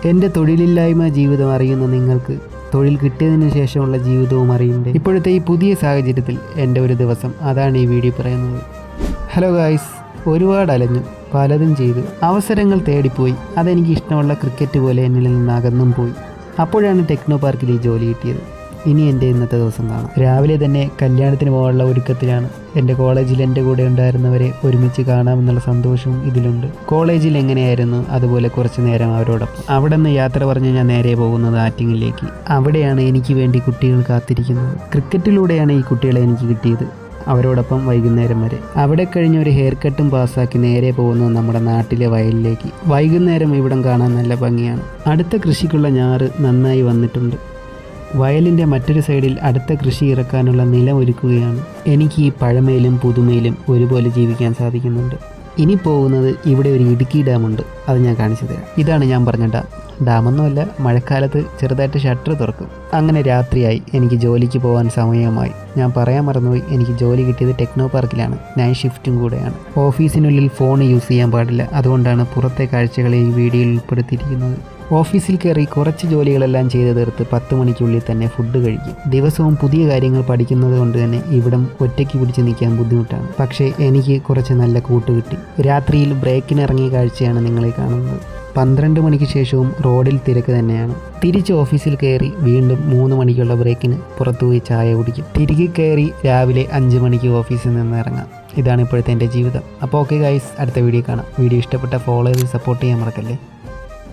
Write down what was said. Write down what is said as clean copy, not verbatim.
എൻ്റെ തൊഴിലില്ലായ്മ ജീവിതം അറിയുന്ന നിങ്ങൾക്ക് തൊഴിൽ കിട്ടിയതിന് ശേഷമുള്ള ജീവിതവും അറിയണ്ടേ? ഇപ്പോഴത്തെ ഈ പുതിയ സാഹചര്യത്തിൽ എൻ്റെ ഒരു ദിവസം, അതാണ് ഈ വീഡിയോ പറയുന്നത്. ഹലോ ഗായ്സ്, ഒരുപാട് അലഞ്ഞു, പലതും ചെയ്തു, അവസരങ്ങൾ തേടിപ്പോയി. അതെനിക്ക് ഇഷ്ടമുള്ള ക്രിക്കറ്റ് പോലെ എന്നിൽ നിന്ന് അകന്നും പോയി. അപ്പോഴാണ് ടെക്നോ പാർക്കിൽ ഈ ജോലി കിട്ടിയത്. ഇനി എൻ്റെ ഇന്നത്തെ ദിവസം കാണാം. രാവിലെ തന്നെ കല്യാണത്തിന് പോകാനുള്ള ഒരുക്കത്തിലാണ്. എൻ്റെ കോളേജിൽ എൻ്റെ കൂടെ ഉണ്ടായിരുന്നവരെ ഒരുമിച്ച് കാണാമെന്നുള്ള സന്തോഷവും ഇതിലുണ്ട്. കോളേജിൽ എങ്ങനെയായിരുന്നു അതുപോലെ കുറച്ച് നേരം അവരോടൊപ്പം. അവിടെ നിന്ന് യാത്ര പറഞ്ഞ് ഞാൻ നേരെ പോകുന്നത് ആറ്റിങ്ങിലേക്ക്. അവിടെയാണ് എനിക്ക് വേണ്ടി കുട്ടികൾ കാത്തിരിക്കുന്നത്. ക്രിക്കറ്റിലൂടെയാണ് ഈ കുട്ടികളെ എനിക്ക് കിട്ടിയത്. അവരോടൊപ്പം വൈകുന്നേരം വരെ അവിടെ കഴിഞ്ഞ് ഒരു ഹെയർ കട്ടും പാസ്സാക്കി നേരെ പോകുന്നത് നമ്മുടെ നാട്ടിലെ വയലിലേക്ക്. വൈകുന്നേരം ഇവിടം കാണാൻ നല്ല ഭംഗിയാണ്. അടുത്ത കൃഷിക്കുള്ള ഞാറ് നന്നായി വന്നിട്ടുണ്ട്. വയലിൻ്റെ മറ്റൊരു സൈഡിൽ അടുത്ത കൃഷി ഇറക്കാനുള്ള നിലം ഒരുക്കുകയാണ്. എനിക്ക് ഈ പഴമയിലും പുതുമയിലും ഒരുപോലെ ജീവിക്കാൻ സാധിക്കുന്നുണ്ട്. ഇനി പോകുന്നത് ഇവിടെ ഒരു ഇടുക്കി ഡാമുണ്ട്, അത് ഞാൻ കാണിച്ചു തരാം. ഇതാണ് ഞാൻ പറഞ്ഞ ഡാം. ഡാമൊന്നുമല്ല, മഴക്കാലത്ത് ചെറുതായിട്ട് ഷട്ടർ തുറക്കും. അങ്ങനെ രാത്രിയായി, എനിക്ക് ജോലിക്ക് പോകാൻ സമയമായി. ഞാൻ പറയാൻ മറന്നുപോയി, എനിക്ക് ജോലി കിട്ടിയത് ടെക്നോ പാർക്കിലാണ്. നൈറ്റ് ഷിഫ്റ്റും കൂടെയാണ്. ഓഫീസിനുള്ളിൽ ഫോൺ യൂസ് ചെയ്യാൻ പാടില്ല, അതുകൊണ്ടാണ് പുറത്തെ കാഴ്ചകളെ ഈ വീഡിയോയിൽ ഉൾപ്പെടുത്തിയിരിക്കുന്നത്. ഓഫീസിൽ കയറി കുറച്ച് ജോലികളെല്ലാം ചെയ്ത് തീർത്ത് 10 മണിക്കുള്ളിൽ തന്നെ ഫുഡ് കഴിക്കും. ദിവസവും പുതിയ കാര്യങ്ങൾ പഠിക്കുന്നത് കൊണ്ട് തന്നെ ഇവിടം ഒറ്റയ്ക്ക് പിടിച്ച് നിൽക്കാൻ ബുദ്ധിമുട്ടാണ്. പക്ഷേ എനിക്ക് കുറച്ച് നല്ല കൂട്ട് കിട്ടി. രാത്രിയിൽ ബ്രേക്കിനിറങ്ങിയ കാഴ്ചയാണ് നിങ്ങളെ കാണുന്നത്. 12 മണിക്ക് ശേഷവും റോഡിൽ തിരക്ക് തന്നെയാണ്. തിരിച്ച് ഓഫീസിൽ കയറി വീണ്ടും 3 മണിക്കുള്ള ബ്രേക്കിന് പുറത്തുപോയി ചായ കുടിക്കും. തിരികെ കയറി രാവിലെ 5 മണിക്ക് ഓഫീസിൽ നിന്ന് ഇറങ്ങാം. ഇതാണ് ഇപ്പോഴത്തെ എൻ്റെ ജീവിതം. അപ്പോൾ ഓക്കെ ഗൈസ്, അടുത്ത വീഡിയോ കാണാം. വീഡിയോ ഇഷ്ടപ്പെട്ട ഫോളോ ചെയ്ത് സപ്പോർട്ട് ചെയ്യാൻ മറക്കല്ലേ.